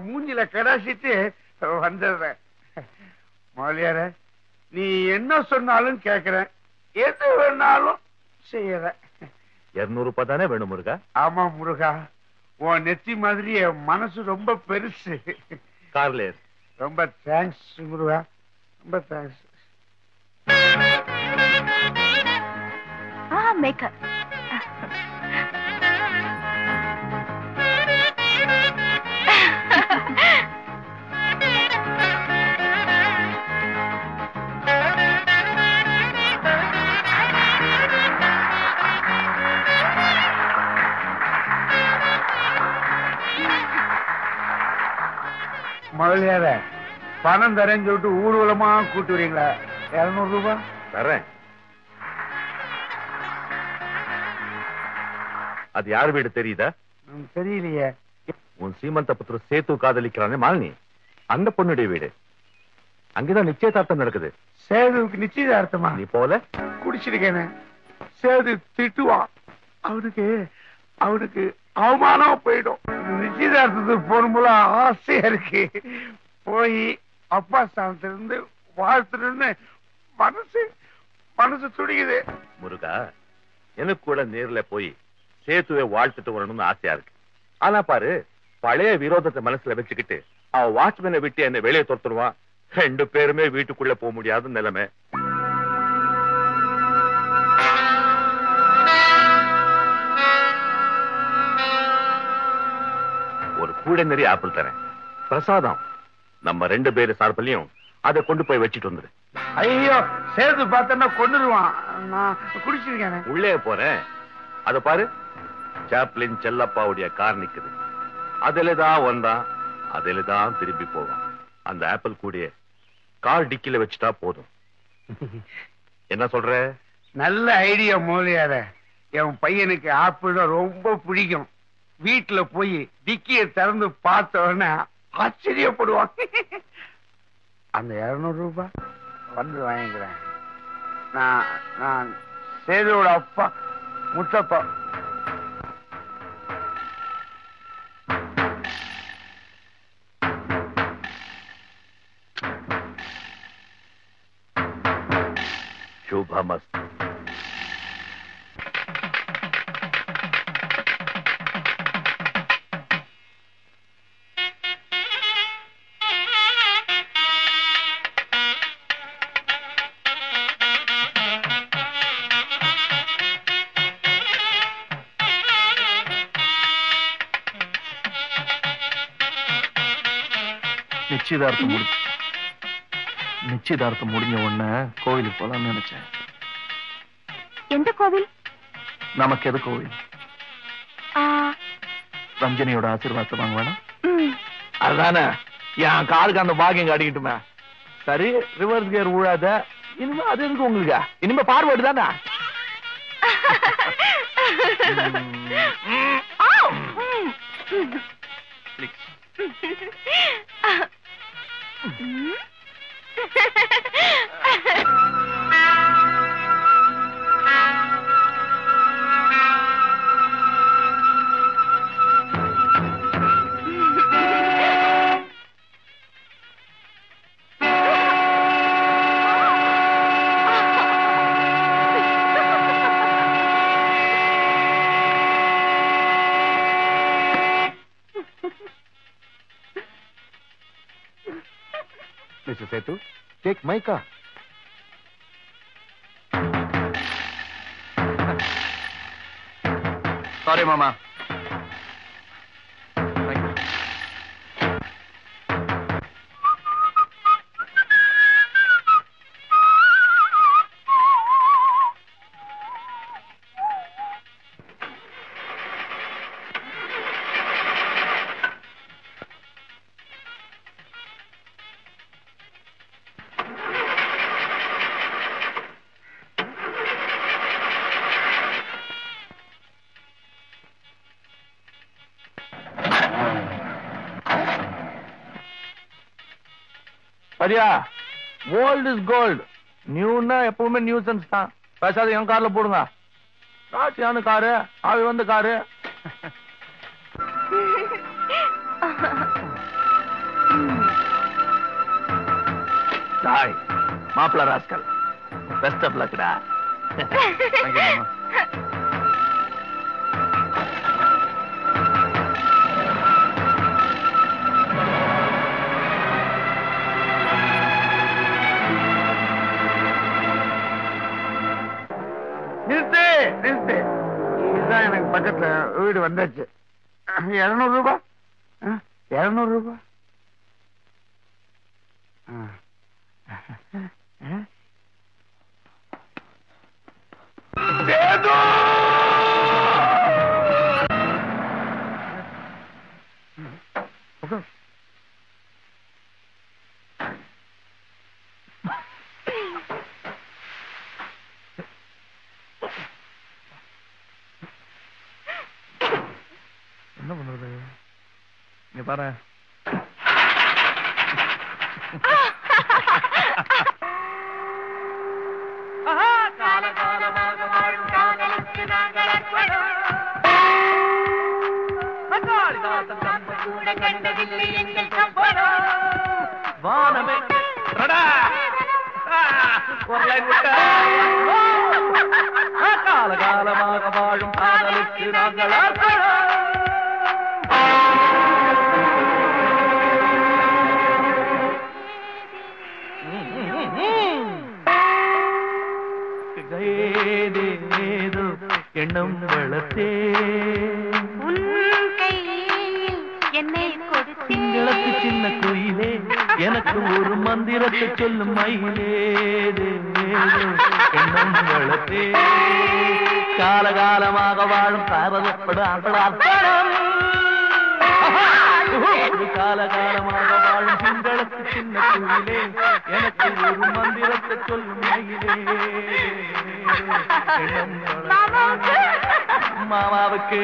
மூஞ்சில கடாசிட்டு வந்துடுறேன். முதலியார, நீ என்ன சொன்னாலும் கேக்குறேன், எது வேணாலும் செய்யறேன். 200 ரூபாய் தானே வேணும் முருகா? ஆமா முருகா, உன் நெத்தி மாதிரி என் மனசு ரொம்ப பெருசு. கார்ல ரொம்ப தேங்க்ஸ் முருகா, ரொம்ப தேங்க்ஸ். மேக்கப் முதலியார, பணம் தரேன்னு சொல்லிட்டு ஊர்வலமா கூட்டு வரீங்களா? 200 ரூபாய் தரேன். அது யார் வீடு தெரியுதா? தெரியலையே. உன் சீமந்த புத்திர சேத்து காதலிக்கிறானே மாலினி, அந்த பொண்ணுடைய வீடு. அங்கேதான் நிச்சயதார்த்தம் நடக்குது. சேதுவுக்கு நிச்சயதார்த்தமா? நீ போல குடிச்சிருக்கேனே. சேது திட்டுவான், அவனுக்கு அவமானம் போயிடும். நிச்சயதார்த்தத்துக்கு போகும்போல ஆசையா இருக்கு. போய் அப்பா ஸ்தானத்திலிருந்து வாழ்த்துன்னு மனசு துடிக்குது. முருகா, எனக்கு கூட நேர்ல போய் சேத்துவை வாழ்த்துட்டு வரணும்னு ஆசையா இருக்கு. ஆனா பாரு, பழைய விரோதத்தை மனசுல வச்சுக்கிட்டு அவ வாட்ச்மேனை விட்டு என்ன வெளியே துரத்துருவான். 2 பேருமே வீட்டுக்குள்ள போக முடியாத நிலைமை. ஒரு கூட நிறைய ஆப்பிள் தரேன், பிரசாதம். நம்ம 2 பேரு சார்பிலையும் அதை கொண்டு போய் வச்சுட்டு வந்துரு. ஐயோ, சேது பார்த்தா கொண்டுருவான். நான் குடிச்சிருக்கேன். உள்ளே போறேன். அத பாரு, சாப்ளின் செல்லப்பாவுடைய கார் நிக்குது. அதுலதான் வந்தான், அதுலதான் திரும்பி போவான். அந்த ஆப்பிள் கூடிய கார் டிக்கில வச்சுட்டா போதும். என்ன சொல்ற? நல்ல ஐடியா மூலியார. என் பையனுக்கு ஆப்பிள் ரொம்ப பிடிக்கும். வீட்டுல போய் டிக்கிய திறந்து பார்த்த உடனே ஆச்சரியப்படுவான். அந்த 200 ரூபாய் வந்து வாங்கிக்கிறேன். நான் சேதுவோட அப்பா முத்தப்பா. ಶುಭಮಸ್ತು. நிச்சயதார்த்தம் முடிஞ்ச உடனே கோவிலுக்கு போலாம்னு நினைச்சேன். எந்த கோவில்? நமக்கு எது கோவில்? ரஞ்சனியோட ஆசீர்வாதத்தை வாங்க வேணாம்? அதுதானே என் காருக்கு அந்த பாக்கியம் காட்டிக்கிட்டுமே. சரி, ரிவர்ஸ் கியர் ஊழாத. இனிமே அது இருக்கு உங்களுக்கு. இனிமே பார்வர்டு தானே. Mr. Setu, take my car. Sorry, Mama. சரியா? Old is gold. நியூன்னா எப்பவுமே நியூசன்ஸ் தான். பேசாத என் கார்ல போடுங்க. ராசியான காரு, ஆவி வந்த காரு. ஹாய் மாப்பிள்ள ராஸ்கல் பெஸ்ட் ஆஃப் லக்டா நிறுத்து நிறுத்து. இதுதான் எனக்கு பக்கத்துல வீடு வந்தாச்சு. 200 ரூபாய். 200 ரூபாய். என்ன பண்றது? இங்க பாரு. வானமே காலகாலமாக வாழும் காதலுக்கு நாங்கள் ஏதேதோ எண்ணம் வளர்த்தே என்னை திங்களுக்கு சின்ன குயிலே எனக்கு ஒரு மந்திரத்தை சொல்லும் மயிலேதேதோ எண்ணம் வளர்த்தே காலகாலமாக வாழும் காதலப்படும் காலகாலமாக வாழும் திங்களுக்கு சின்ன குயிலே எனக்கு ஒரு மந்திரத்தை சொல்லும் மயிலே மாமாவுக்கு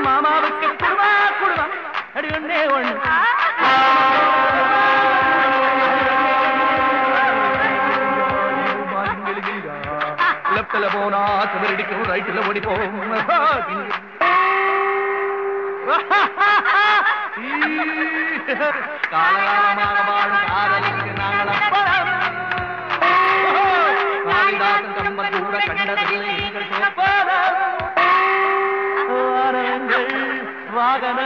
மாமாவுக்கு குடுவா குடுவா அடி ஒண்ணே ஒண்ணு லெப்ட்ல போனா சிவரடிக்கும் ரைட்ல ஓடி போகும் காலகாலமாக வாழும் காதலுக்கு நாங்கள் காளிதாசன் கம்பன் கூட கண்டதில்லை எங்கள் வாகன